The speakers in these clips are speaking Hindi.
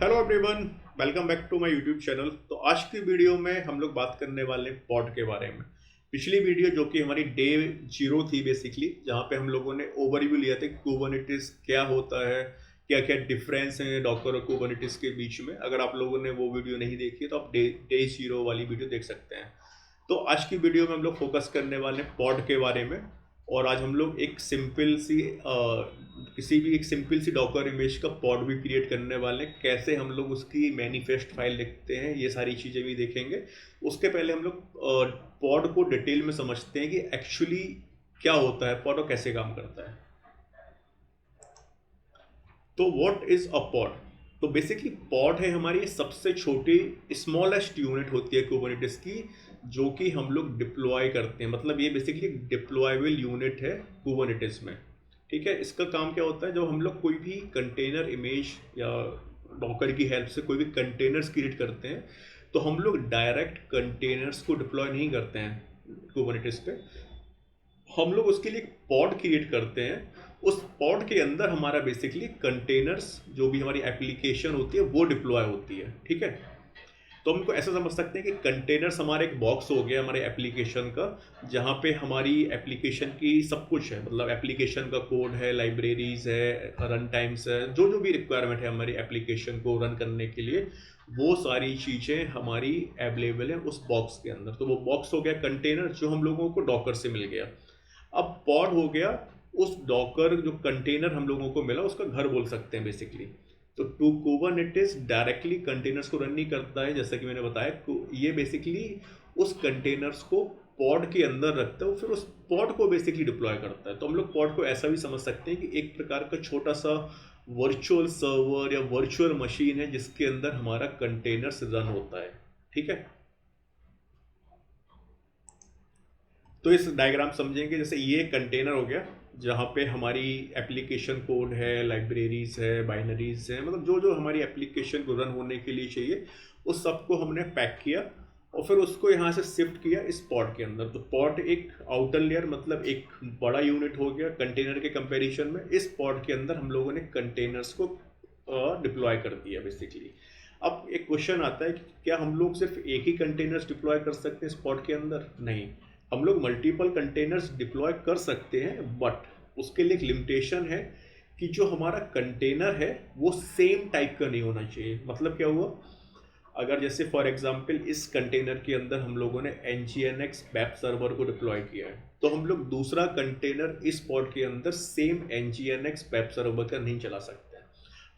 Hello everyone, welcome back to my YouTube channel. तो आज की वीडियो में हम लोग बात करने वाले हैं पॉड के बारे में। पिछली वीडियो जो कि हमारी डे 0 थी बेसिकली, जहाँ पे हम लोगों ने ओवरव्यू लिया था कुबरनेटिस क्या होता है, क्या क्या डिफरेंस है डॉकर और कुबरनेटिस के बीच में। अगर आप लोगों ने वो वीडियो नहीं देखी तो आप डे 0 वाली वीडियो देख सकते हैं। तो आज की वीडियो में हम लोग फोकस करने वाले हैं पॉड के बारे में। और आज हम लोग एक सिंपल सी किसी भी एक सिंपल सी डॉकर इमेज का पॉड भी क्रिएट करने वाले हैं। कैसे हम लोग उसकी मैनिफेस्ट फाइल लिखते हैं, ये सारी चीज़ें भी देखेंगे। उसके पहले हम लोग पॉड को डिटेल में समझते हैं कि एक्चुअली क्या होता है पॉड और कैसे काम करता है। तो व्हाट इज अ पॉड? तो बेसिकली पॉड है हमारी सबसे छोटी स्मॉलेस्ट यूनिट होती है कुबरनेटिस की, जो कि हम लोग डिप्लॉय करते हैं। मतलब ये बेसिकली डिप्लॉयबल यूनिट है कुबरनेटिस में। ठीक है, इसका काम क्या होता है, जब हम लोग कोई भी कंटेनर इमेज या डॉकर की हेल्प से कोई भी कंटेनर्स क्रिएट करते हैं, तो हम लोग डायरेक्ट कंटेनर्स को डिप्लॉय नहीं करते हैं कुबरनेटिस पे। हम लोग उसके लिए एक पॉड क्रिएट करते हैं। उस पॉड के अंदर हमारा बेसिकली कंटेनर्स, जो भी हमारी एप्लीकेशन होती है वो डिप्लॉय होती है। ठीक है, तो हम इनको ऐसा समझ सकते हैं कि कंटेनर्स हमारा एक बॉक्स हो गया हमारे एप्लीकेशन का, जहाँ पे हमारी एप्लीकेशन की सब कुछ है। मतलब एप्लीकेशन का कोड है, लाइब्रेरीज है, रन टाइम्स है, जो जो भी रिक्वायरमेंट है हमारी एप्लीकेशन को रन करने के लिए, वो सारी चीज़ें हमारी अवेलेबल है उस बॉक्स के अंदर। तो वो बॉक्स हो गया कंटेनर, जो हम लोगों को डॉकर से मिल गया। अब पॉड हो गया उस डॉकर जो कंटेनर हम लोगों को मिला, उसका घर बोल सकते हैं बेसिकली। तो टू कुबरनेटिस डायरेक्टली कंटेनर्स को रन नहीं करता है, जैसा कि मैंने बताया। ये बेसिकली उस कंटेनर्स को पॉड के अंदर रखता है, फिर उस पॉड को बेसिकली डिप्लॉय करता है। तो हम लोग पॉड को ऐसा भी समझ सकते हैं कि एक प्रकार का छोटा सा वर्चुअल सर्वर या वर्चुअल मशीन है, जिसके अंदर हमारा कंटेनर्स रन होता है। ठीक है, तो इस डायग्राम समझेंगे। जैसे ये कंटेनर हो गया, जहाँ पे हमारी एप्लीकेशन कोड है, लाइब्रेरीज है, बाइनरीज है, मतलब जो जो हमारी एप्लीकेशन को रन होने के लिए चाहिए, उस सब को हमने पैक किया और फिर उसको यहाँ से शिफ्ट किया इस पॉड के अंदर। तो पॉड एक आउटर लेयर, मतलब एक बड़ा यूनिट हो गया कंटेनर के कंपैरिजन में। इस पॉड के अंदर हम लोगों ने कंटेनर्स को डिप्लॉय कर दिया बेसिकली। अब एक क्वेश्चन आता है कि क्या हम लोग सिर्फ एक ही कंटेनर्स डिप्लॉय कर सकते हैं इस पॉड के अंदर? नहीं, हम लोग मल्टीपल कंटेनर्स डिप्लॉय कर सकते हैं, बट उसके लिए एक लिमिटेशन है कि जो हमारा कंटेनर है वो सेम टाइप का नहीं होना चाहिए। मतलब क्या हुआ, अगर जैसे फॉर एग्जांपल इस कंटेनर के अंदर हम लोगों ने nginx वेब सर्वर को डिप्लॉय किया है, तो हम लोग दूसरा कंटेनर इस पॉड के अंदर सेम nginx वेब सर्वर का नहीं चला सकते हैं।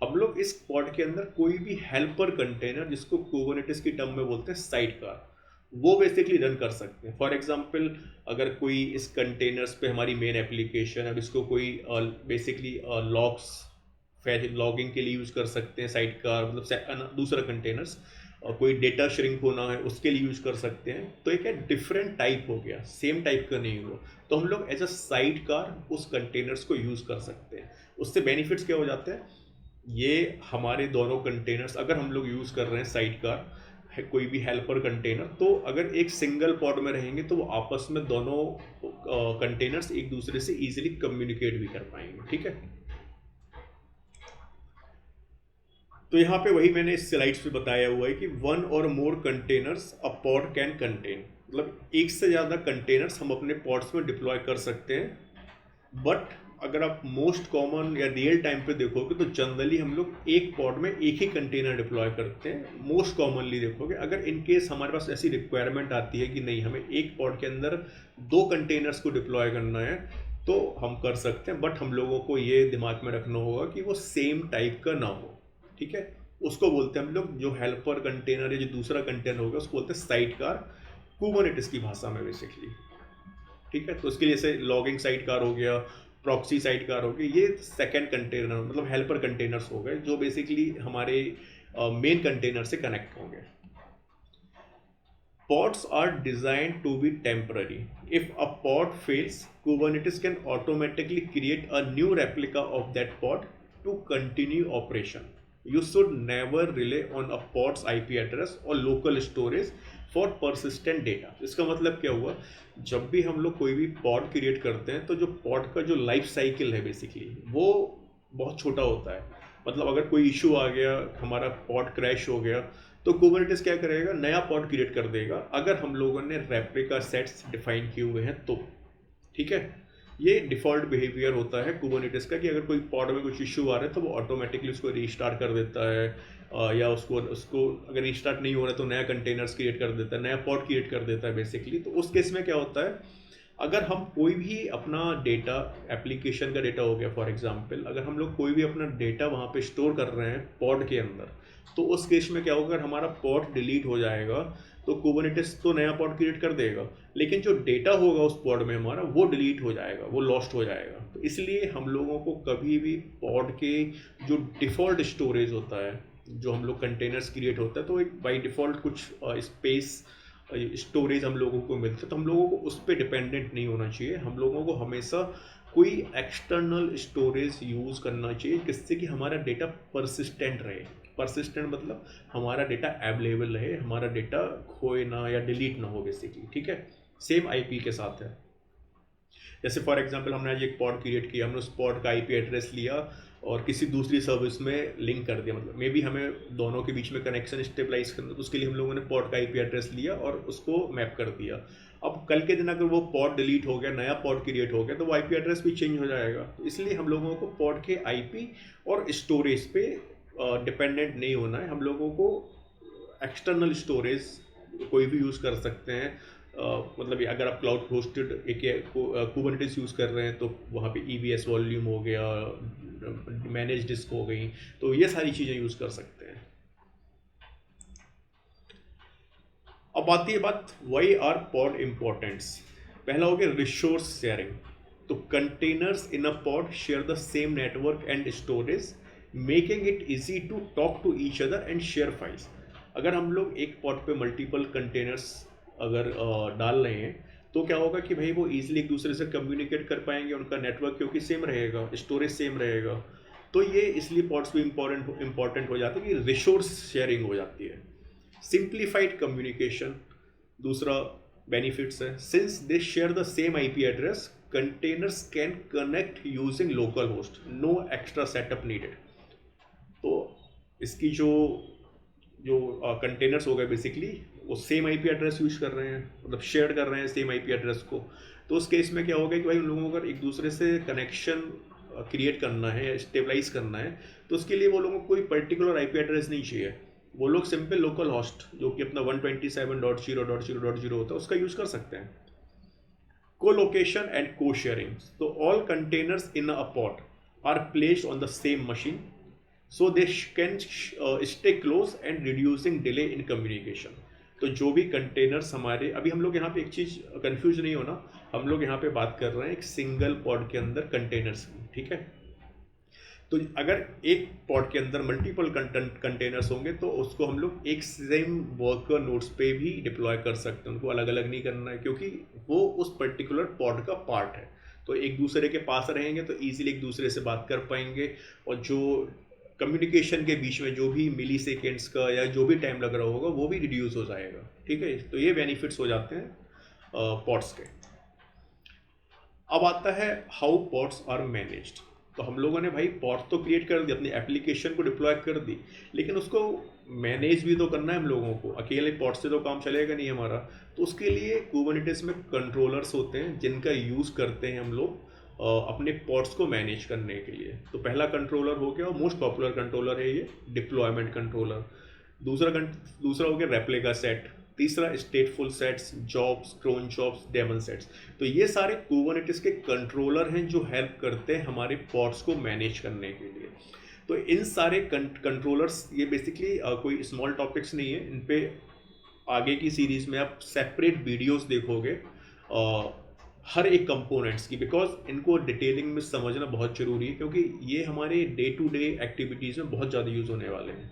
हम लोग इस पॉड के अंदर कोई भी हेल्पर कंटेनर, जिसको कुबरनेटिस की टर्म में बोलते हैं साइड कार, वो बेसिकली रन कर सकते हैं। फॉर एग्जांपल अगर कोई इस कंटेनर्स पे हमारी मेन एप्लीकेशन, अब इसको कोई बेसिकली लॉग्स लॉगिंग के लिए यूज़ कर सकते हैं साइड कार, मतलब दूसरा कंटेनर्स। और कोई डेटा श्रिंक होना है उसके लिए यूज़ कर सकते हैं। तो एक है डिफरेंट टाइप हो गया, सेम टाइप का नहीं हुआ। तो हम लोग एज अ साइड कार उस कंटेनर्स को यूज़ कर सकते हैं। उससे बेनिफिट्स क्या हो जाते हैं, ये हमारे दोनों कंटेनर्स अगर हम लोग यूज़ कर रहे हैं साइड कार है, कोई भी हेल्पर कंटेनर, तो अगर एक सिंगल पॉड में रहेंगे तो वो आपस में दोनों कंटेनर्स एक दूसरे से इजीली कम्युनिकेट भी कर पाएंगे। ठीक है, तो यहाँ पे वही मैंने इस स्लाइड्स पे बताया हुआ है कि वन और more containers a pod can contain. मतलब एक से ज़्यादा कंटेनर्स हम अपने पॉड्स में डिप्लॉय कर सकते हैं। बट अगर आप मोस्ट कॉमन या रियल टाइम पे देखोगे तो जनरली हम लोग एक पॉड में एक ही कंटेनर डिप्लॉय करते हैं। मोस्ट कॉमनली देखोगे, अगर इन केस हमारे पास ऐसी रिक्वायरमेंट आती है कि नहीं, हमें एक पॉड के अंदर दो कंटेनर्स को डिप्लॉय करना है, तो हम कर सकते हैं। बट हम लोगों को ये दिमाग में रखना होगा कि वो सेम टाइप का ना हो। ठीक है, उसको बोलते हैं हम लोग, जो हेल्पर कंटेनर है, जो दूसरा कंटेनर होगा, उसको बोलते हैं साइड कार कुबरनेटिस की भाषा में बेसिकली। ठीक है, तो उसके लिए जैसे लॉगिंग साइड कार हो गया, प्रॉक्सी साइड कार हो गई, ये सेकंड कंटेनर मतलब हेल्पर कंटेनर्स हो गए, जो बेसिकली हमारे मेन कंटेनर से कनेक्ट होंगे। Pods are designed to be temporary. If a pod fails, Kubernetes can automatically create a new replica of that pod to continue operation. You should never rely on a pod's IP address or local storage for persistent data. इसका मतलब क्या हुआ, जब भी हम लोग कोई भी pod क्रिएट करते हैं, तो जो pod का जो लाइफ साइकिल है बेसिकली, वो बहुत छोटा होता है। मतलब अगर कोई इशू आ गया, हमारा पॉड क्रैश हो गया, तो कुबरनेटिस क्या करेगा, नया पॉड क्रिएट कर देगा अगर हम लोगों ने रेप्लिका सेट्स डिफाइन किए हुए हैं तो। ठीक है, ये डिफ़ॉल्ट बिहेवियर होता है कुबरनेटिस का कि अगर कोई पॉड में कुछ इशू आ रहा है तो वो ऑटोमेटिकली उसको रीस्टार्ट कर देता है, या उसको उसको अगर रीस्टार्ट नहीं हो रहा है तो नया कंटेनर्स क्रिएट कर देता है, नया पॉड क्रिएट कर देता है बेसिकली। तो उस केस में क्या होता है, अगर हम कोई भी अपना डेटा, एप्लीकेशन का डेटा हो गया फॉर एग्जांपल, अगर हम लोग कोई भी अपना डेटा वहाँ पे स्टोर कर रहे हैं पॉड के अंदर, तो उस केस में क्या होगा, अगर हमारा पॉड डिलीट हो जाएगा तो कुबरनेटिस तो नया पॉड क्रिएट कर देगा, लेकिन जो डेटा होगा उस पॉड में हमारा वो डिलीट हो जाएगा, वो लॉस्ट हो जाएगा। तो इसलिए हम लोगों को कभी भी पॉड के जो डिफ़ॉल्ट स्टोरेज होता है, जो हम लोग कंटेनर्स क्रिएट होता है, तो एक बाई डिफ़ॉल्ट कुछ स्पेस स्टोरेज हम लोगों को मिलता है, तो हम लोगों को उस पर डिपेंडेंट नहीं होना चाहिए। हम लोगों को हमेशा कोई एक्सटर्नल स्टोरेज यूज़ करना चाहिए जिससे कि हमारा डेटा परसिस्टेंट रहे। परसिस्टेंट मतलब हमारा डेटा अवेलेबल रहे, हमारा डेटा खोए ना या डिलीट ना हो बेसिकली। ठीक है, सेम आईपी के साथ है। जैसे फॉर एग्जांपल हमने आज एक पॉड क्रिएट किया, हमने उस पॉड का आईपी एड्रेस लिया और किसी दूसरी सर्विस में लिंक कर दिया, मतलब मे बी हमें दोनों के बीच में कनेक्शन स्टेबलाइज करना, तो उसके लिए हम लोगों ने पॉड का आईपी एड्रेस लिया और उसको मैप कर दिया। अब कल के दिन अगर वो पॉड डिलीट हो गया, नया पॉड क्रिएट हो गया, तो वो आईपी एड्रेस भी चेंज हो जाएगा। तो इसलिए हम लोगों को पॉड के आईपी और स्टोरेज पे डिपेंडेंट नहीं होना है। हम लोगों को एक्सटर्नल स्टोरेज कोई भी यूज़ कर सकते हैं। मतलब ये अगर आप क्लाउड होस्टेड एक कुबरनेटिस यूज़ कर रहे हैं तो वहाँ पे EBS वॉल्यूम हो गया, मैनेज डिस्क हो गई, तो ये सारी चीज़ें यूज़ कर सकते हैं। अब आती है बात वाई आर पॉड इम्पोर्टेंट्स। पहला हो गया रिसोर्स शेयरिंग। तो containers in a pod share the same network and storage, making it easy to talk to each other and share files. अगर हम लोग एक पॉड पे मल्टीपल कंटेनर्स अगर डाल रहे हैं तो क्या होगा कि भाई वो ईजिली एक दूसरे से कम्युनिकेट कर पाएंगे, उनका नेटवर्क क्योंकि सेम रहेगा, स्टोरेज सेम रहेगा। तो ये इसलिए पॉड्स भी इम्पॉर्टेंट हो जाते हैं कि रिसोर्स शेयरिंग हो जाती है। सिंप्लीफाइड कम्युनिकेशन दूसरा बेनिफिट्स है। Since they share the same IP address, containers can connect using local host, no extra setup needed. तो इसकी जो जो कंटेनर्स हो गए बेसिकली वो सेम आईपी एड्रेस यूज कर रहे हैं, मतलब शेयर कर रहे हैं सेम आईपी एड्रेस को। तो उस केस में क्या होगा कि भाई उन लोगों को अगर एक दूसरे से कनेक्शन क्रिएट करना है या स्टेबलाइज करना है तो उसके लिए वो लोगों को कोई पर्टिकुलर आईपी एड्रेस नहीं चाहिए। वो लोग सिंपल लोकल होस्ट जो कि अपना 127.0.0.0 होता है उसका यूज कर सकते हैं। Co-location and co-sharing. So all containers in a pod are placed on the same machine, so they can stay close and reducing delay in communication. तो जो भी कंटेनर्स हमारे, अभी हम लोग यहाँ पे एक चीज़ कंफ्यूज नहीं होना, हम लोग यहाँ पे बात कर रहे हैं एक सिंगल पॉड के अंदर कंटेनर्स की। ठीक है, तो अगर एक पॉड के अंदर मल्टीपल कंटेनर्स होंगे तो उसको हम लोग एक सेम वर्कर नोड्स पे भी डिप्लॉय कर सकते हैं, उनको अलग अलग नहीं करना है क्योंकि वो उस पर्टिकुलर पॉड का पार्ट है। तो एक दूसरे के पास रहेंगे तो ईजिली एक दूसरे से बात कर पाएंगे, और जो कम्युनिकेशन के बीच में जो भी मिली सेकेंड्स का या जो भी टाइम लग रहा होगा वो भी रिड्यूस हो जाएगा। ठीक है, तो ये बेनिफिट्स हो जाते हैं पॉड्स के। अब आता है हाउ पॉड्स आर मैनेज्ड। तो हम लोगों ने भाई पॉड तो क्रिएट कर दी, अपनी एप्लीकेशन को डिप्लॉय कर दी, लेकिन उसको मैनेज भी तो करना है हम लोगों को। अकेले पॉड से तो काम चलेगा नहीं हमारा। तो उसके लिए कुबरनेटिस में कंट्रोलर्स होते हैं जिनका यूज़ करते हैं हम लोग अपने पॉड्स को मैनेज करने के लिए। तो पहला कंट्रोलर हो गया और मोस्ट पॉपुलर कंट्रोलर है ये डिप्लॉयमेंट कंट्रोलर। दूसरा हो गया रेप्लिका सेट। तीसरा stateful sets, jobs, cron jobs, daemon sets. तो ये सारे कुबरनेटिस के कंट्रोलर हैं जो हेल्प करते हैं हमारे पॉड्स को मैनेज करने के लिए। तो इन सारे कंट्रोलर्स, ये बेसिकली कोई स्मॉल टॉपिक्स नहीं है, इन पे आगे की सीरीज में आप सेपरेट वीडियोस देखोगे हर एक कंपोनेंट्स की, बिकॉज इनको डिटेलिंग में समझना बहुत ज़रूरी है क्योंकि ये हमारे डे टू डे एक्टिविटीज़ में बहुत ज़्यादा यूज़ होने वाले हैं।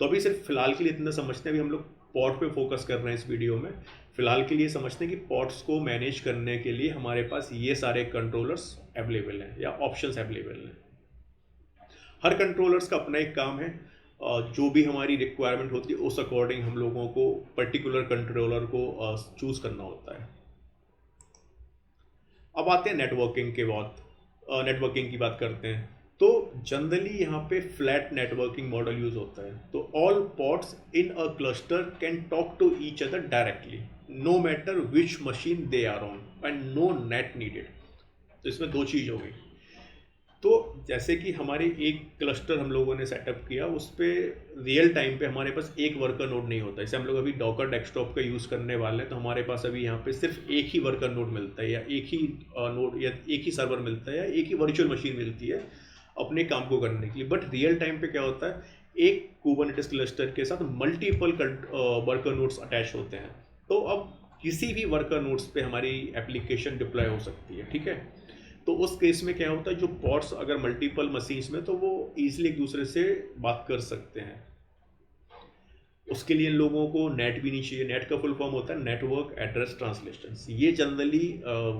तो अभी सिर्फ फिलहाल के लिए इतना समझते हैं, अभी हम लोग पॉड पे फोकस कर रहे हैं इस वीडियो में। फिलहाल के लिए समझते हैं कि पॉड्स को मैनेज करने के लिए हमारे पास ये सारे कंट्रोलर्स अवेलेबल हैं या ऑप्शंस अवेलेबल हैं। हर कंट्रोलर्स का अपना एक काम है, जो भी हमारी रिक्वायरमेंट होती है उस अकॉर्डिंग हम लोगों को पर्टिकुलर कंट्रोलर को चूज़ करना होता है। अब आते हैं नेटवर्किंग की बात करते हैं। तो जनरली यहाँ पे फ्लैट नेटवर्किंग मॉडल यूज होता है, तो all pods in a cluster can talk to each other directly no matter which machine they are on and no NAT needed. तो इसमें दो चीज़ हो गई। तो जैसे कि हमारे एक क्लस्टर हम लोगों ने सेटअप किया, उस पर रियल टाइम पे हमारे पास एक वर्कर नोड नहीं होता। जैसे हम लोग अभी डॉकर डेस्कटॉप का यूज़ करने वाले हैं, तो हमारे पास अभी यहाँ पे सिर्फ एक ही वर्कर नोड मिलता है, या एक ही नोड या एक ही सर्वर मिलता है, या एक ही वर्चुअल मशीन मिलती है अपने काम को करने के लिए। बट रियल टाइम पे क्या होता है, एक कुबरनेटिस क्लस्टर के साथ मल्टीपल वर्कर नोड्स अटैच होते हैं। तो अब किसी भी वर्कर नोड्स पे हमारी एप्लीकेशन डिप्लॉय हो सकती है, ठीक है। तो उस केस में क्या होता है, जो पॉड्स अगर मल्टीपल मशीन्स में, तो वो ईजिली एक दूसरे से बात कर सकते हैं। उसके लिए इन लोगों को नेट भी नहीं चाहिए। नेट का फुल फॉर्म होता है नेटवर्क एड्रेस ट्रांसलेशन। ये जनरली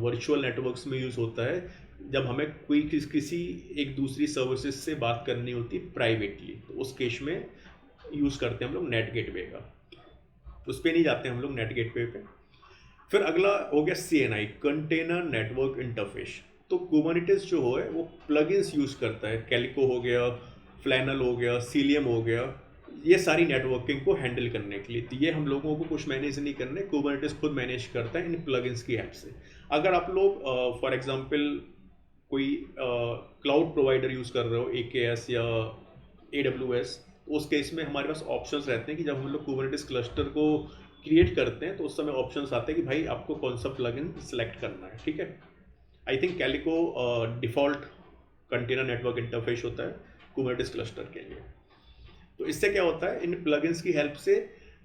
वर्चुअल नेटवर्क्स में यूज़ होता है जब हमें कोई किसी एक दूसरी सर्विसेज से बात करनी होती है प्राइवेटली, तो उस केस में यूज़ करते हैं हम लोग नेट गेटवे का। उस पर नहीं जाते हम लोग नेट गेटवे पे। फिर अगला हो गया CNI, कंटेनर नेटवर्क इंटरफेस। तो कुबरनेटिस जो है वो प्लगइन्स यूज़ करता है। कैलिको हो गया, फ्लैनल हो गया, सीलियम हो गया, ये सारी नेटवर्किंग को हैंडल करने के लिए। तो ये हम लोगों को कुछ मैनेज नहीं करने, कुबरनेटिस खुद मैनेज करता है इन प्लगइन्स की हेल्प से। अगर आप लोग फॉर एग्जांपल कोई क्लाउड प्रोवाइडर यूज़ कर रहे हो, AKS या AWS, तो उस केस में हमारे पास ऑप्शंस रहते हैं कि जब हम लोग कुबरनेटिस क्लस्टर को क्रिएट करते हैं तो उस समय ऑप्शंस आते हैं कि भाई आपको कौन सा प्लगइन सेलेक्ट करना है, ठीक है। I think calico default container network interface होता है कुबरनेटिस क्लस्टर के लिए। तो इससे क्या होता है, इन प्लगइन्स की हेल्प से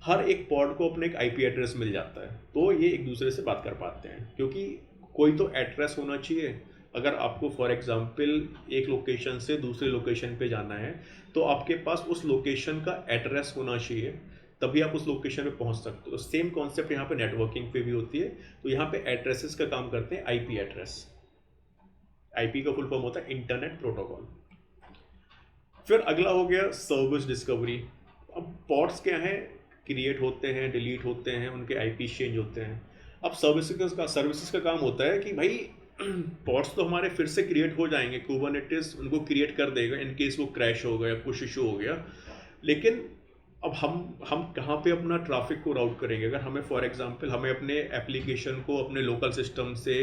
हर एक पॉड को अपने एक IP एड्रेस मिल जाता है, तो ये एक दूसरे से बात कर पाते हैं। क्योंकि कोई तो एड्रेस होना चाहिए। अगर आपको फॉर एग्जांपल एक लोकेशन से दूसरे लोकेशन पे जाना है, तो आपके पास उस लोकेशन का एड्रेस होना चाहिए, तभी आप उस लोकेशन पे पहुंच सकते हो। सेम कॉन्सेप्ट यहाँ पे नेटवर्किंग पे भी होती है। तो यहाँ पे एड्रेसेस का काम करते हैं IP एड्रेस। IP का फुल फॉर्म होता है इंटरनेट प्रोटोकॉल। फिर अगला हो गया सर्विस डिस्कवरी। अब पॉड्स क्या है, क्रिएट होते हैं, डिलीट होते हैं, उनके IP चेंज होते हैं। अब सर्विसेज का काम होता है कि भाई पॉड्स तो हमारे फिर से क्रिएट हो जाएंगे, कुबरनेटिस उनको क्रिएट कर देगा इन केस वो क्रैश हो गया, कुछ इशू हो गया। लेकिन अब हम कहाँ पे अपना ट्रैफिक को राउट करेंगे। अगर हमें फॉर एग्जांपल हमें अपने एप्लीकेशन को अपने लोकल सिस्टम से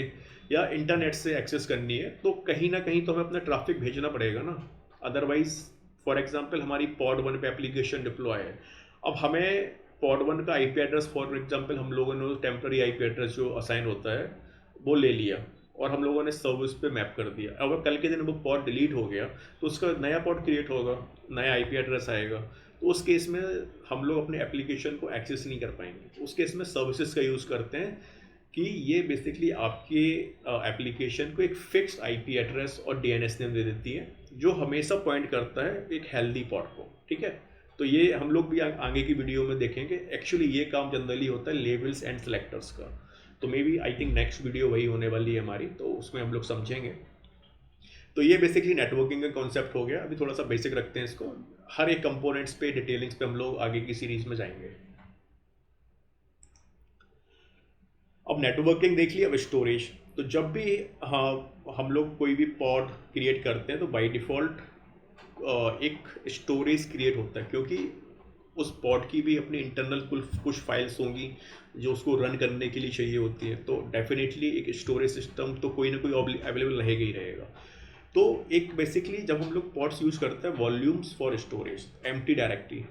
या इंटरनेट से एक्सेस करनी है, तो कहीं ना कहीं तो हमें अपना ट्रैफिक भेजना पड़ेगा ना। अदरवाइज फॉर एग्जांपल हमारी पॉड 1 पे एप्लीकेशन डिप्लॉय है, अब हमें पॉड 1 का IP एड्रेस फॉर एग्जांपल हम लोगों ने टेम्प्रेरी IP एड्रेस जो असाइन होता है वो ले लिया और हम लोगों ने सर्विस पे मैप कर दिया। अगर कल के दिन वो पॉड डिलीट हो गया तो उसका नया पॉड क्रिएट होगा, नया IP एड्रेस आएगा, तो उस केस में हम लोग अपने एप्लीकेशन को एक्सेस नहीं कर पाएंगे। उस केस में सर्विसेज का यूज़ करते हैं कि ये बेसिकली आपके एप्लीकेशन को एक फिक्स्ड IP एड्रेस और DNS नेम दे देती है, जो हमेशा पॉइंट करता है एक हेल्दी पॉड को, ठीक है। तो ये हम लोग भी आगे की वीडियो में देखेंगे। एक्चुअली ये काम जनरली होता है लेबल्स एंड सेलेक्टर्स का। तो maybe I think next video वही होने वाली है हमारी, तो उसमें हम लोग समझेंगे। तो ये बेसिकली नेटवर्किंग का कॉन्सेप्ट हो गया। अभी थोड़ा सा बेसिक रखते हैं इसको, हर एक कंपोनेंट्स पे डिटेलिंग्स पे हम लोग आगे की सीरीज में जाएंगे। अब नेटवर्किंग देख लिया। अब स्टोरेज, तो जब भी हम लोग कोई भी पॉड क्रिएट करते हैं तो बाय डिफ़ॉल्ट एक स्टोरेज क्रिएट होता है, क्योंकि उस पॉड की भी अपनी इंटरनल कुछ फाइल्स होंगी जो उसको रन करने के लिए चाहिए होती है। तो डेफिनेटली एक स्टोरेज सिस्टम तो कोई ना कोई अवेलेबल रहेगा ही रहेगा। तो एक बेसिकली जब हम लोग पॉड्स यूज़ करते हैं, volumes for storage, empty directory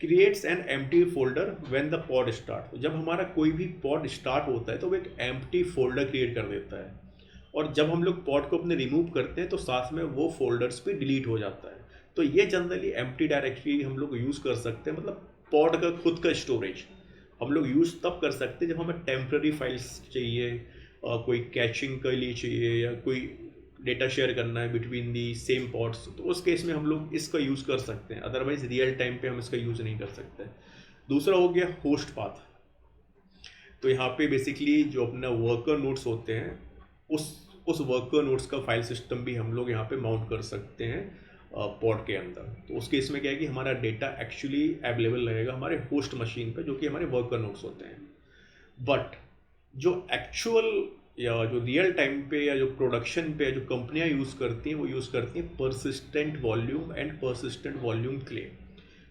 creates an empty folder when the pod start. जब हमारा कोई भी पॉड स्टार्ट होता है तो वो एक एम्प्टी फोल्डर क्रिएट कर देता है, और जब हम लोग पॉड को अपने रिमूव करते हैं तो साथ में वो फोल्डर्स भी डिलीट हो जाता है। तो ये जनरली एम्प्टी डायरेक्टरी हम लोग यूज़ कर सकते हैं। मतलब पॉड का खुद का स्टोरेज हम लोग यूज़ तब कर सकते हैं जब हमें टेम्प्रेरी फाइल्स चाहिए, कोई कैचिंग के लिए चाहिए, या कोई डेटा शेयर करना है बिटवीन दी सेम पॉड्स, तो उस केस में हम लोग इसका यूज़ कर सकते हैं। अदरवाइज रियल टाइम पे हम इसका यूज़ नहीं कर सकते। दूसरा हो गया होस्ट पाथ। तो यहाँ पे बेसिकली जो अपना वर्कर नोड्स होते हैं, उस वर्कर नोड्स का फाइल सिस्टम भी हम लोग यहाँ पे माउंट कर सकते हैं पॉड के अंदर। तो उस केस में क्या है कि हमारा डेटा एक्चुअली अवेलेबल रहेगा हमारे होस्ट मशीन पे, जो कि हमारे वर्कर नोड्स होते हैं। बट जो एक्चुअल या जो रियल टाइम पे या जो प्रोडक्शन पे जो कंपनियां यूज़ करती हैं वो यूज़ करती हैं persistent volume and persistent volume claim.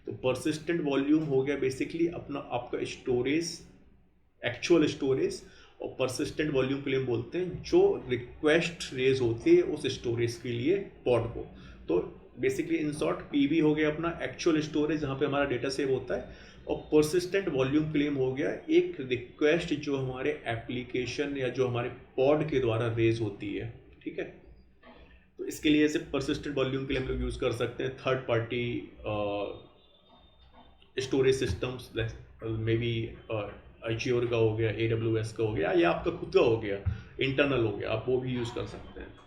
तो परसिस्टेंट वॉल्यूम हो गया बेसिकली अपना आपका स्टोरेज, एक्चुअल स्टोरेज, और परसिस्टेंट वॉल्यूम क्लेम बोलते हैं जो रिक्वेस्ट रेज होती है उस स्टोरेज के लिए पॉड को। तो बेसिकली इन शॉर्ट पीवी हो गया अपना एक्चुअल स्टोरेज जहाँ पे हमारा डेटा सेव होता है, और परसिस्टेंट वॉल्यूम क्लेम हो गया एक रिक्वेस्ट जो हमारे एप्लीकेशन या जो हमारे पॉड के द्वारा रेज होती है। ठीक है, तो इसके लिए ऐसे परसिस्टेंट वॉल्यूम क्लेम लोग यूज़ कर सकते हैं third party storage systems, may be Azure का हो गया, AWS का हो गया, या आपका खुद का हो गया इंटरनल हो गया, आप वो भी यूज़ कर सकते हैं।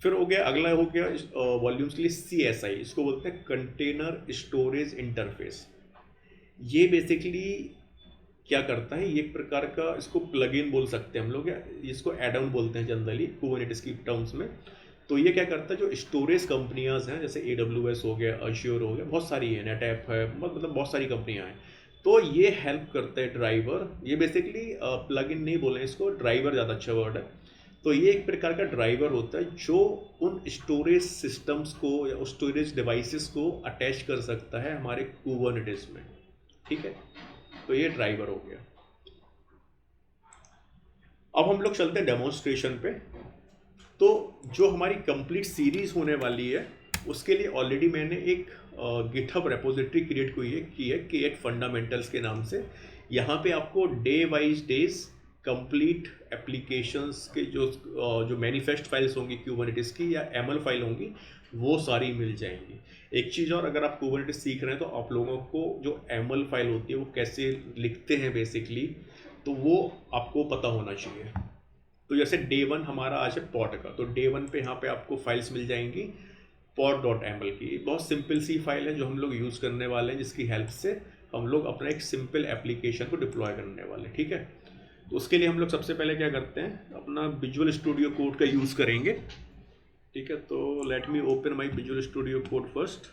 फिर हो गया अगला हो गया वॉल्यूम्स के लिए CSI, इसको बोलते हैं कंटेनर स्टोरेज इंटरफेस। ये बेसिकली क्या करता है, ये एक प्रकार का इसको प्लगइन बोल सकते हैं हम लोग, या इसको एड ऑन बोलते हैं जनरली कुबरनेटिस की टर्म्स में। तो ये क्या करता है, जो स्टोरेज कंपनियां हैं जैसे AWS हो गया, अज्योर हो गया, बहुत सारी है, नेटऐप है, मतलब बहुत सारी कंपनियां हैं, तो ये हेल्प करता है ड्राइवर। ये बेसिकली प्लगइन नहीं बोले इसको, ड्राइवर ज़्यादा अच्छा वर्ड है। तो ये एक प्रकार का ड्राइवर होता है जो उन स्टोरेज सिस्टम्स को या स्टोरेज डिवाइसेस को अटैच कर सकता है हमारे कुबरनेटिस में। ठीक है, तो ये ड्राइवर हो गया। अब हम लोग चलते हैं डेमोन्स्ट्रेशन पे। तो जो हमारी कंप्लीट सीरीज होने वाली है उसके लिए ऑलरेडी मैंने एक गिटहब रेपोजिटरी क्रिएट की है K8 फंडामेंटल्स के नाम से। यहाँ पे आपको day wise days complete applications के जो मैनिफेस्ट फाइल्स होंगी कुबरनेटिस की या ML फाइल होंगी वो सारी मिल जाएंगी। एक चीज़ और, अगर आप कुबरनेटिस सीख रहे हैं तो आप लोगों को जो ML फाइल होती है वो कैसे लिखते हैं बेसिकली, तो वो आपको पता होना चाहिए। तो जैसे डे 1 हमारा आज है पॉड का, तो डे 1 पे यहाँ पे आपको फाइल्स मिल जाएंगी pod.ml की। बहुत सिंपल सी फाइल है जो हम लोग यूज़ करने वाले हैं, जिसकी हेल्प से हम लोग अपना एक सिंपल एप्लीकेशन को डिप्लॉय करने वाले हैं। ठीक है, तो उसके लिए हम लोग सबसे पहले क्या करते हैं, अपना विजुअल स्टूडियो कोड का यूज़ करेंगे। ठीक है, तो let me open my visual studio code first.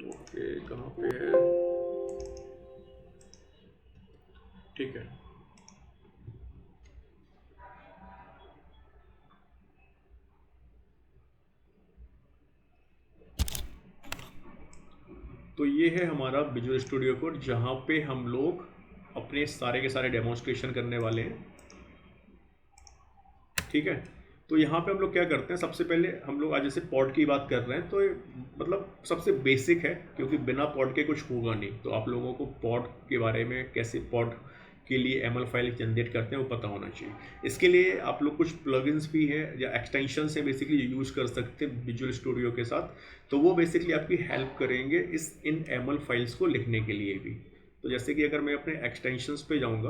Okay, कहाँ पे है, ठीक है। तो ये है हमारा विजुअल स्टूडियो कोड जहाँ पे हम लोग अपने सारे के सारे डेमोन्स्ट्रेशन करने वाले हैं। ठीक है, तो यहाँ पे हम लोग क्या करते हैं, सबसे पहले हम लोग आज जैसे पॉड की बात कर रहे हैं तो मतलब सबसे बेसिक है, क्योंकि बिना पॉड के कुछ होगा नहीं। तो आप लोगों को पॉड के बारे में, कैसे पॉड के लिए ML फाइल जनरेट करते हैं वो पता होना चाहिए। इसके लिए आप लोग कुछ प्लगइन्स भी है या एक्सटेंशन है बेसिकली यूज़ कर सकते हैं विजुअल स्टूडियो के साथ। तो वो बेसिकली आपकी हेल्प करेंगे इन ML फाइल्स को लिखने के लिए भी। तो जैसे कि अगर मैं अपने एक्सटेंशंस पे जाऊँगा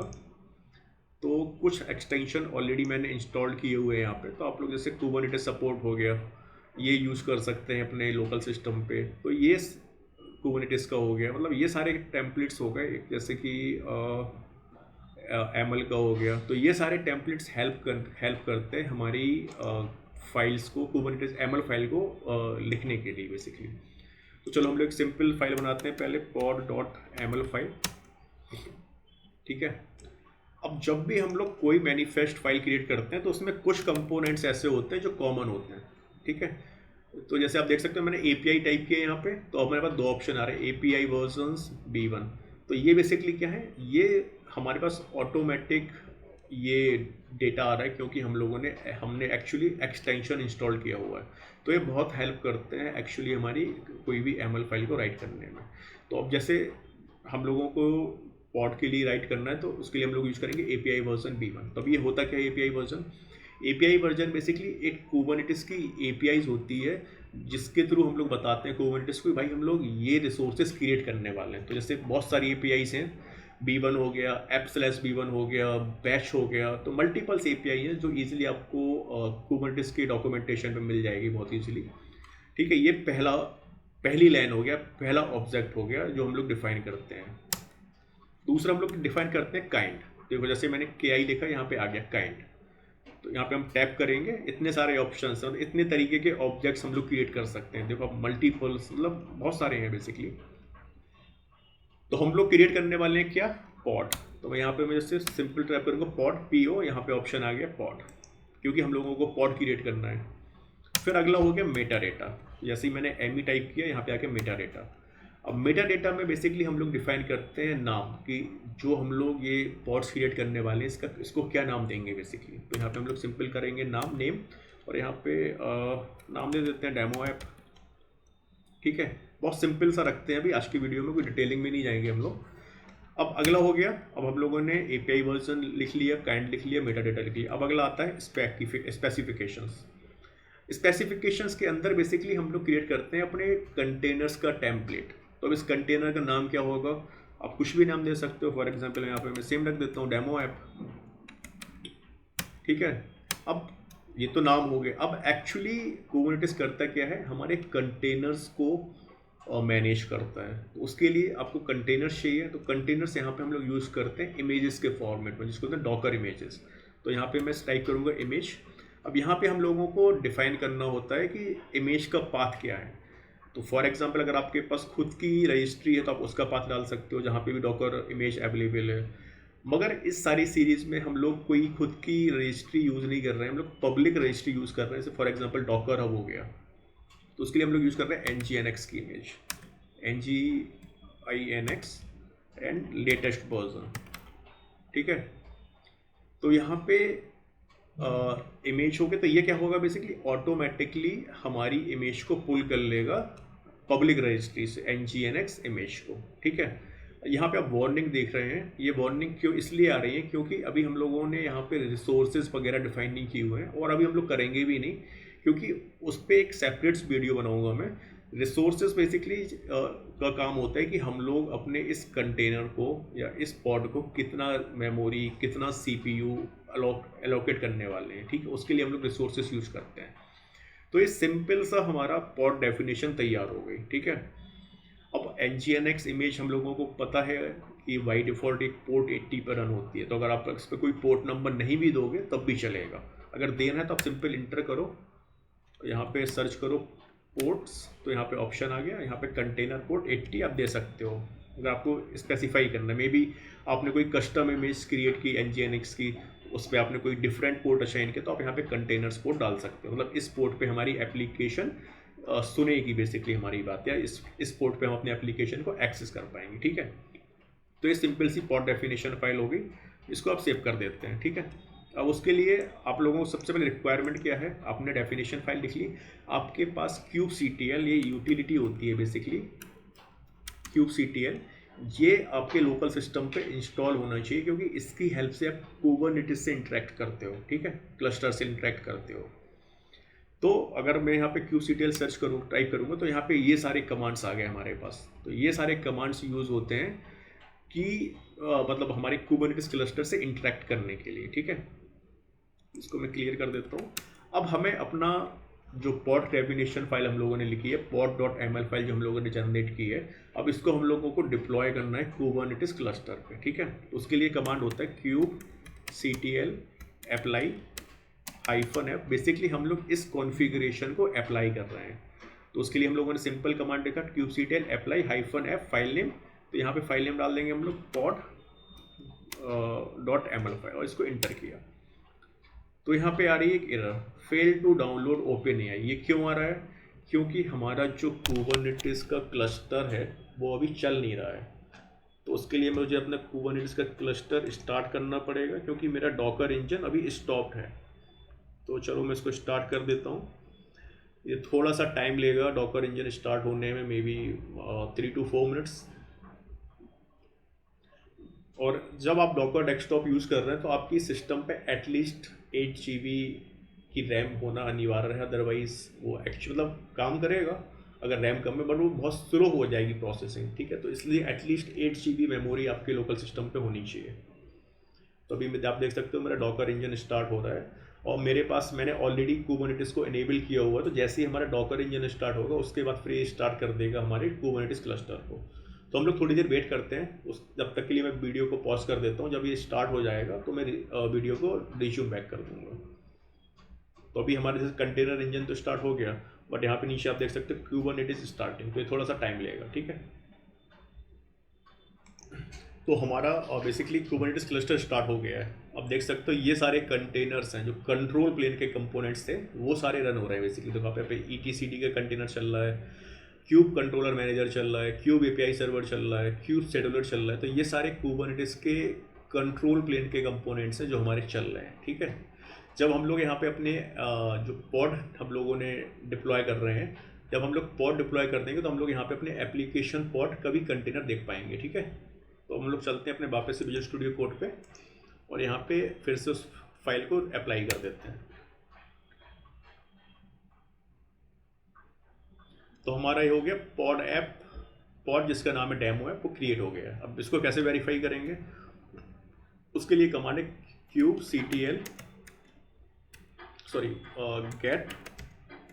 तो कुछ एक्सटेंशन ऑलरेडी मैंने इंस्टॉल किए हुए हैं यहाँ पे। तो आप लोग जैसे कुबरनेटिस सपोर्ट हो गया, ये यूज़ कर सकते हैं अपने लोकल सिस्टम पे। तो ये कुबरनेटिस का हो गया, मतलब ये सारे टेम्पलेट्स हो गए। जैसे कि ML का हो गया, तो ये सारे टेम्पलेट्स हेल्प करते हैं हमारी फाइल्स को, कुबरनेटिस ML फाइल को लिखने के लिए बेसिकली। तो चलो हम लोग एक सिंपल फाइल बनाते हैं पहले, pod.ml फाइल। ठीक है, अब जब भी हम लोग कोई मैनिफेस्ट फाइल क्रिएट करते हैं तो उसमें कुछ कंपोनेंट्स ऐसे होते हैं जो कॉमन होते हैं। ठीक है, तो जैसे आप देख सकते हो मैंने API टाइप किया है यहाँ पे, तो अब मेरे पास दो ऑप्शन आ रहे हैं, API वर्जन्स B1। तो ये बेसिकली क्या है, ये हमारे पास ऑटोमेटिक ये डेटा आ रहा है क्योंकि हमने एक्चुअली एक्सटेंशन इंस्टॉल किया हुआ है। तो ये बहुत हेल्प करते हैं एक्चुअली हमारी कोई भी ML फाइल को राइट करने में। तो अब जैसे हम लोगों को पॉड के लिए राइट करना है तो उसके लिए हम लोग यूज़ करेंगे API वर्जन B1। तब ये होता क्या है API version? API version basically एक कुबरनेटिस की APIs होती है जिसके थ्रू हम लोग बताते हैं कुबरनेटिस को भाई हम लोग ये रिसोर्सेज क्रिएट करने वाले हैं। तो जैसे बहुत सारी APIs हैं, B1 हो गया, app/B1 हो गया, बैच हो गया, तो मल्टीपल्स API हैं जो ईजिली आपको कुबरनेटिस के डॉक्यूमेंटेशन पे मिल जाएगी बहुत ईजिली। ठीक है, ये पहली लाइन हो गया, पहला ऑब्जेक्ट हो गया जो हम लोग डिफाइन करते हैं। दूसरा हम लोग डिफाइन करते हैं काइंड। देखो जैसे मैंने KI लिखा, यहाँ पे आ गया काइंड। तो यहाँ पे हम टैप करेंगे, इतने सारे ऑप्शंस हैं, इतने तरीके के ऑब्जेक्ट्स हम लोग क्रिएट कर सकते हैं। देखो अब मल्टीपल्स, मतलब बहुत सारे हैं बेसिकली। तो हम लोग क्रिएट करने वाले हैं क्या, पॉड। तो मैं यहाँ पे मैं जैसे सिंपल टाइप करूँगा पॉड, PO, यहाँ पे ऑप्शन आ गया पॉड, क्योंकि हम लोगों को पॉड क्रिएट करना है। फिर अगला हो गया मेटा डेटा। जैसे ही मैंने ME टाइप किया, यहाँ पे आके मेटा डेटा। अब मेटा डेटा में बेसिकली हम लोग डिफाइन करते हैं नाम, कि जो हम लोग ये पॉड्स क्रिएट करने वाले हैं इसको क्या नाम देंगे बेसिकली। तो यहाँ पे हम लोग सिंपल करेंगे नाम, नेम, और यहाँ पे नाम दे देते हैं डेमो ऐप। ठीक है, बहुत सिंपल सा रखते हैं। अभी आज की वीडियो में कोई डिटेलिंग में नहीं जाएंगे हम लोग। अब अगला हो गया, अब हम लोगों ने API वर्जन लिख लिया, काइंड लिख लिया, मेटा डेटा लिख लिया। अब अगला आता है स्पेसिफिकेशंस। स्पेसिफिकेशंस के अंदर बेसिकली हम लोग क्रिएट करते हैं अपने कंटेनर्स का टेम्पलेट। तो अब इस कंटेनर का नाम क्या होगा, आप कुछ भी नाम दे सकते हो। फॉर एग्जांपल यहाँ पे मैं सेम रख देता हूँ, डेमो ऐप। ठीक है, अब ये तो नाम हो गए। अब एक्चुअली कुबरनेटिस करता क्या है, हमारे कंटेनर्स को मैनेज करता है। तो उसके लिए आपको कंटेनर्स चाहिए, तो कंटेनर्स यहाँ पे हम लोग यूज़ करते हैं इमेजेस के फॉर्मेट में, जिसको कहते हैं डॉकर इमेजेस। तो यहाँ पे मैं टाइप करूँगा इमेज। अब यहाँ पे हम लोगों को डिफाइन करना होता है कि इमेज का पाथ क्या है। तो फॉर एग्जांपल अगर आपके पास खुद की रजिस्ट्री है तो आप उसका पाथ डाल सकते हो, जहाँ पे भी डॉकर इमेज अवेलेबल है। मगर इस सारी सीरीज़ में हम लोग कोई खुद की रजिस्ट्री यूज़ नहीं कर रहे हैं, हम लोग पब्लिक रजिस्ट्री यूज़ कर रहे हैं। जैसे फॉर एग्जांपल डॉकर हब हो गया, तो उसके लिए हम लोग यूज़ कर रहे हैं nginx की image, nginx and latest version. ठीक है, तो यहाँ पे इमेज हो गया। तो ये क्या होगा बेसिकली, ऑटोमेटिकली हमारी इमेज को पुल कर लेगा पब्लिक रजिस्ट्री से, nginx इमेज को। ठीक है, यहाँ पे आप वार्निंग देख रहे हैं। ये वार्निंग क्यों इसलिए आ रही है, क्योंकि अभी हम लोगों ने यहाँ पे रिसोर्सेज वगैरह डिफाइन नहीं किए हुए हैं, और अभी हम लोग करेंगे भी नहीं, क्योंकि उस पर एक सेपरेट वीडियो बनाऊंगा मैं। रिसोर्सेज बेसिकली का काम होता है कि हम लोग अपने इस कंटेनर को या इस पॉड को कितना मेमोरी, कितना CPU एलोकेट करने वाले हैं। ठीक है, उसके लिए हम लोग रिसोर्सेज यूज़ करते हैं। तो ये सिंपल सा हमारा पॉड डेफिनेशन तैयार हो गई। ठीक है, अब nginx इमेज हम लोगों को पता है कि बाई डिफ़ॉल्ट एक पोर्ट 80 पर रन होती है। तो अगर आप इस पर कोई पोर्ट नंबर नहीं भी दोगे तब भी चलेगा। अगर देना है तो आप सिंपल इंटर करो, यहाँ पे सर्च करो पोर्ट्स, तो यहाँ पे ऑप्शन आ गया, यहाँ पे कंटेनर पोर्ट 80 आप दे सकते हो। अगर आपको स्पेसिफाई करना है, मे बी आपने कोई कस्टम इमेज क्रिएट की nginx की, उस पर आपने कोई डिफरेंट पोर्ट असाइन किया, तो आप यहाँ पे कंटेनर्स पोर्ट डाल सकते हो। मतलब इस पोर्ट पे हमारी एप्लीकेशन सुनेगी बेसिकली हमारी बात, या इस पोर्ट पे हम अपने एप्लीकेशन को एक्सेस कर पाएंगे। ठीक है, तो ये सिंपल सी पॉड डेफिनेशन फाइल होगी, इसको आप सेव कर देते हैं। ठीक है, अब उसके लिए आप लोगों को सबसे पहले रिक्वायरमेंट क्या है, आपने डेफिनेशन फाइल लिख ली। आपके पास kubectl, ये यूटिलिटी होती है बेसिकली kubectl, ये आपके लोकल सिस्टम पे इंस्टॉल होना चाहिए, क्योंकि इसकी हेल्प से आप कुबरनेटिस से इंटरेक्ट करते हो। ठीक है, क्लस्टर से इंटरेक्ट करते हो। तो अगर मैं यहाँ पे kubectl सर्च करूँ, टाइप करूँगा, तो यहाँ पे ये सारे कमांड्स आ गए हमारे पास। तो ये सारे कमांड्स यूज़ होते हैं कि मतलब हमारे कुबरनेटिस क्लस्टर से इंटरेक्ट करने के लिए। ठीक है, इसको मैं क्लियर कर देता हूँ। अब हमें अपना जो पॉड डेफिनेशन फाइल हम लोगों ने लिखी है, pod.ml फाइल जो हम लोगों ने जनरेट की है, अब इसको हम लोगों को डिप्लॉय करना है कुबरनेटिस क्लस्टर पे। ठीक है, तो उसके लिए कमांड होता है kubectl apply -f। बेसिकली हम लोग इस कॉन्फ़िगरेशन को अप्लाई कर रहे हैं, तो उसके लिए हम लोगों ने सिंपल कमांड लिखा kubectl apply -f file name. तो यहाँ पे फाइल नेम डाल देंगे हम लोग pod.ml फाइल, और इसको इंटर किया। तो यहाँ पे आ रही है एक error, fail to download OpenAI। ये क्यों आ रहा है, क्योंकि हमारा जो कुबरनेटिस का क्लस्टर है वो अभी चल नहीं रहा है। तो उसके लिए मुझे अपना कुबरनेटिस का क्लस्टर स्टार्ट करना पड़ेगा, क्योंकि मेरा डॉकर इंजन अभी स्टॉप्ड है। तो चलो मैं इसको स्टार्ट कर देता हूँ। ये थोड़ा सा टाइम लेगा डॉकर इंजन स्टार्ट होने में, मे बी 3 to 4 मिनट्स। और जब आप डॉकर डेस्कटॉप यूज़ कर रहे हैं तो आपकी सिस्टम पे एटलीस्ट 8 GB की रैम होना अनिवार्य है, अदरवाइज़ वो एक्चुअली मतलब काम करेगा अगर रैम कम है, बट वो बहुत स्लो हो जाएगी प्रोसेसिंग। ठीक है, तो इसलिए एटलीस्ट 8 GB मेमोरी आपके लोकल सिस्टम पे होनी चाहिए। तो अभी आप देख सकते हो मेरा डॉकर इंजन स्टार्ट हो रहा है, और मेरे पास मैंने ऑलरेडी कुबरनेटिस को इनेबल किया हुआ है। तो जैसे ही हमारा डॉकर इंजन स्टार्ट होगा उसके बाद फिर स्टार्ट कर देगा हमारे कुबरनेटिस क्लस्टर को। तो हम लोग थोड़ी देर वेट करते हैं, उस जब तक के लिए मैं वीडियो को पॉज कर देता हूँ। जब ये स्टार्ट हो जाएगा तो मैं वीडियो को रिज्यूम बैक कर दूँगा। तो अभी हमारे जैसे कंटेनर इंजन तो स्टार्ट हो गया, बट यहाँ पे नीचे आप देख सकते हो Kubernetes स्टार्टिंग, तो ये थोड़ा सा टाइम लेगा, ठीक है। तो हमारा बेसिकली Kubernetes क्लस्टर स्टार्ट हो गया है। अब देख सकते हो ये सारे कंटेनर्स हैं जो कंट्रोल प्लेन के कंपोनेंट्स थे, वो सारे रन हो रहे हैं बेसिकली। तो यहाँ पे ETCD का कंटेनर चल रहा है, क्यूब कंट्रोलर मैनेजर चल रहा है, क्यूब API सर्वर चल रहा है, क्यूब शेड्यूलर चल रहा है। तो ये सारे Kubernetes के कंट्रोल प्लेन के कंपोनेंट्स हैं जो हमारे चल रहे हैं, ठीक है। जब हम लोग यहाँ पे अपने जो पॉड हम लोगों ने डिप्लॉय कर रहे हैं, जब हम लोग पॉड डिप्लॉय कर देंगे तो हम लोग यहाँ पे अपने एप्लीकेशन पॉड का भी कंटेनर देख पाएंगे, ठीक है। तो हम लोग चलते हैं अपने वापस से विजुअल स्टूडियो कोड पे और यहाँ पे फिर से उस फाइल को अप्लाई कर देते हैं। तो हमारा ये हो गया पॉड ऐप, पॉड जिसका नाम है डेमो ऐप, वो क्रिएट हो गया। अब इसको कैसे वेरीफाई करेंगे, उसके लिए कमांड है kubectl गेट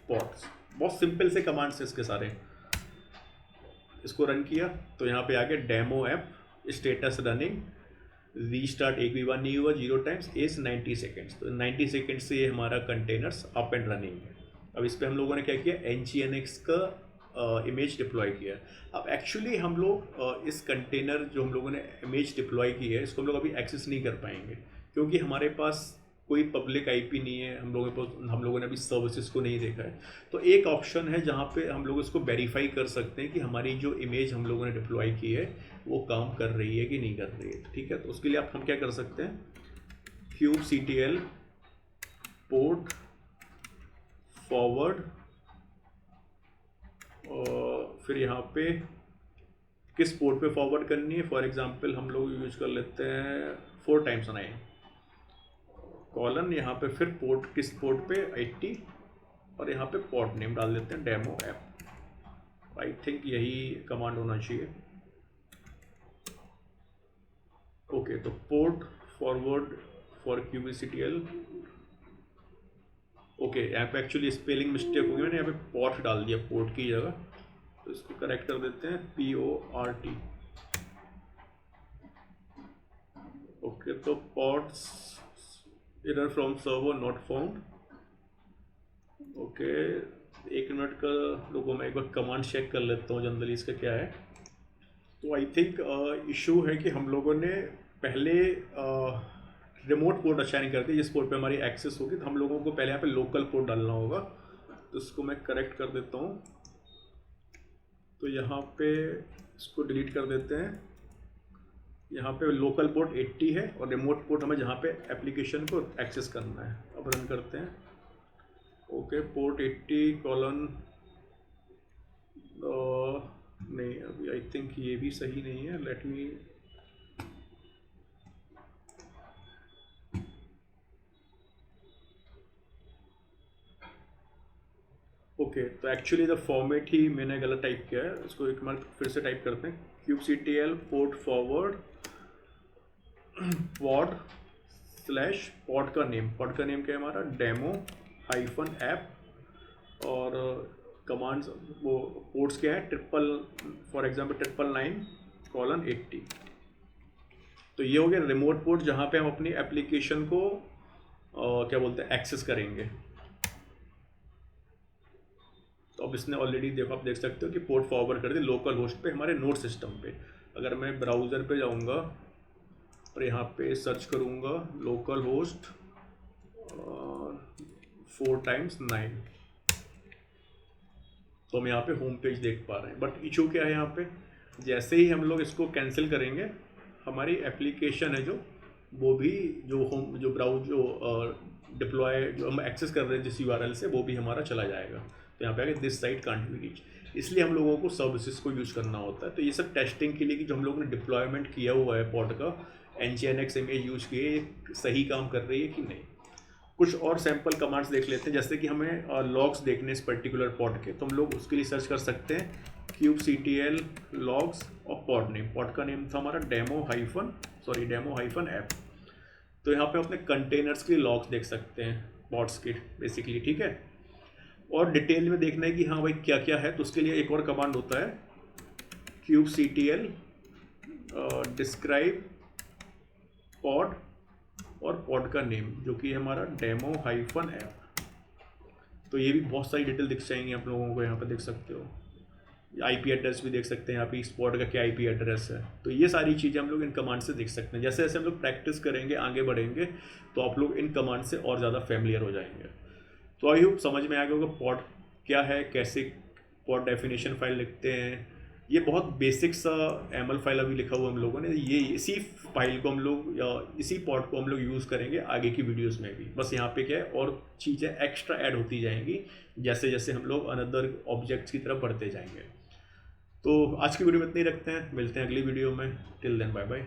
पॉड्स। बहुत सिंपल से कमांड्स हैं इसके सारे। इसको रन किया तो यहाँ पे आ गया demo app status running, restart एक भी बार नहीं हुआ, 0 टाइम्स एज 90 सेकेंड्स। तो 90 सेकेंड्स से ये हमारा कंटेनर्स अप एंड रनिंग है। अब इस पर हम लोगों ने क्या किया, nginx का इमेज डिप्लॉय किया। अब एक्चुअली हम लोग इस कंटेनर जो हम लोगों ने इमेज डिप्लॉय की है, इसको हम लोग अभी एक्सेस नहीं कर पाएंगे क्योंकि हमारे पास कोई पब्लिक आईपी नहीं है, हम लोगों ने अभी सर्विसेज को नहीं देखा है। तो एक ऑप्शन है जहाँ पे हम लोग इसको वेरीफाई कर सकते हैं कि हमारी जो इमेज हम लोगों ने डिप्लॉय की है वो काम कर रही है कि नहीं कर रही है, ठीक है। तो उसके लिए हम क्या कर सकते हैं, kubectl पोर्ट फॉरवर्ड, और फिर यहाँ पे किस पोर्ट पे फॉरवर्ड करनी है। फॉर एग्जांपल हम लोग यूज कर लेते हैं 4 टाइम्स 9 कॉलन, यहाँ पे फिर पोर्ट किस पोर्ट पे 80, और यहाँ पे पोर्ट नेम डाल देते हैं डेमो ऐप। आई थिंक यही कमांड होना चाहिए। ओके, तो port forward for kubectl। Okay, यहाँ पे एक्चुअली स्पेलिंग मिस्टेक हो गई, मैंने यहाँ पे पोर्ट डाल दिया पोर्ट की जगह, तो इसको करेक्ट कर देते हैं PORT। ओके, तो ports error from server not found. Okay, 1 minute का रुको, मैं एक बार कमांड चेक कर लेता हूँ जनरली इसका क्या है। तो आई थिंक इशू है कि हम लोगों ने पहले रिमोट पोर्ट असाइन कर दी, जिस पोर्ट पे हमारी एक्सेस होगी। तो हम लोगों को पहले यहाँ पे लोकल पोर्ट डालना होगा, तो इसको मैं करेक्ट कर देता हूँ। तो यहाँ पे इसको डिलीट कर देते हैं। यहाँ पे लोकल पोर्ट 80 है और रिमोट पोर्ट हमें जहाँ पे एप्लीकेशन को एक्सेस करना है। अब रन करते हैं। ओके, पोर्ट 80 कॉलन नहीं, अभी आई थिंक ये भी सही नहीं है। लेट मी ओके, तो एक्चुअली द फॉर्मेट ही मैंने गलत टाइप किया है। इसको एक बार फिर से टाइप करते हैं, kubectl port forward pod slash pod का नेम क्या है हमारा, डेमो हाइफन ऐप, और कमांड्स वो पोर्ट्स क्या है, फॉर एग्जांपल 999 कॉलन 80। तो ये हो गया रिमोट पोर्ट जहाँ पे हम अपनी एप्लीकेशन को क्या बोलते हैं एक्सेस करेंगे। तो अब इसने ऑलरेडी देखो, आप देख सकते हो कि पोर्ट फॉरवर्ड कर दिया लोकल होस्ट पे, हमारे नोड सिस्टम पे। अगर मैं ब्राउज़र पे जाऊंगा और यहाँ पे सर्च करूँगा लोकल होस्ट 4 टाइम्स 9, तो हम यहाँ पे होम पेज देख पा रहे हैं। बट इशू क्या है यहाँ पे, जैसे ही हम लोग इसको कैंसिल करेंगे, हमारी एप्लीकेशन है जो वो भी जो ब्राउज डिप्लॉय जो हम एक्सेस कर रहे हैं जिस URL से, वो भी हमारा चला जाएगा। तो यहाँ पे आगे this site can't be reach, इसलिए हम लोगों को सर्विसेज को यूज़ करना होता है। तो ये सब टेस्टिंग के लिए कि जो हम लोगों ने डिप्लॉयमेंट किया हुआ है पॉड का, nginx इमेज यूज़ किए, सही काम कर रही है कि नहीं। कुछ और सैम्पल कमांड्स देख लेते हैं, जैसे कि हमें लॉग्स देखने इस पर्टिकुलर पॉड के, तो हम लोग उसके लिए सर्च कर सकते हैं kubectl लॉग्स और पॉड का नेम था हमारा डेमो हाइफन ऐप। तो यहाँ पे अपने कंटेनर्स के लॉग्स देख सकते हैं पॉड्स के बेसिकली, ठीक है। और डिटेल में देखना है कि हाँ भाई क्या क्या है, तो उसके लिए एक और कमांड होता है kubectl डिस्क्राइब पॉड और पॉड का नेम जो कि हमारा डेमो हाइफन ऐप। तो ये भी बहुत सारी डिटेल दिख जाएंगी आप लोगों को, यहाँ पर देख सकते हो। आईपी एड्रेस भी देख सकते हैं यहाँ पे, स्पॉट का क्या आईपी एड्रेस है। तो ये सारी चीज़ें हम लोग इन कमांड से देख सकते हैं। जैसे जैसे हम लोग प्रैक्टिस करेंगे, आगे बढ़ेंगे, तो आप लोग इन कमांड से और ज़्यादा फैमिलियर हो जाएंगे। तो आई होप समझ में आ गया होगा पॉड क्या है, कैसे पॉड डेफिनेशन फाइल लिखते हैं। ये बहुत बेसिक सा एमएल फाइल अभी लिखा हुआ हम लोगों ने, ये इसी फाइल को हम लोग या इसी पॉड को हम लोग यूज़ करेंगे आगे की वीडियोस में भी। बस यहाँ पे क्या है, और चीज़ें एक्स्ट्रा ऐड होती जाएंगी जैसे जैसे हम लोग अनदर ऑब्जेक्ट्स की तरफ बढ़ते जाएंगे। तो आज की वीडियो में इतना ही रखते हैं, मिलते हैं अगली वीडियो में। Till then bye bye.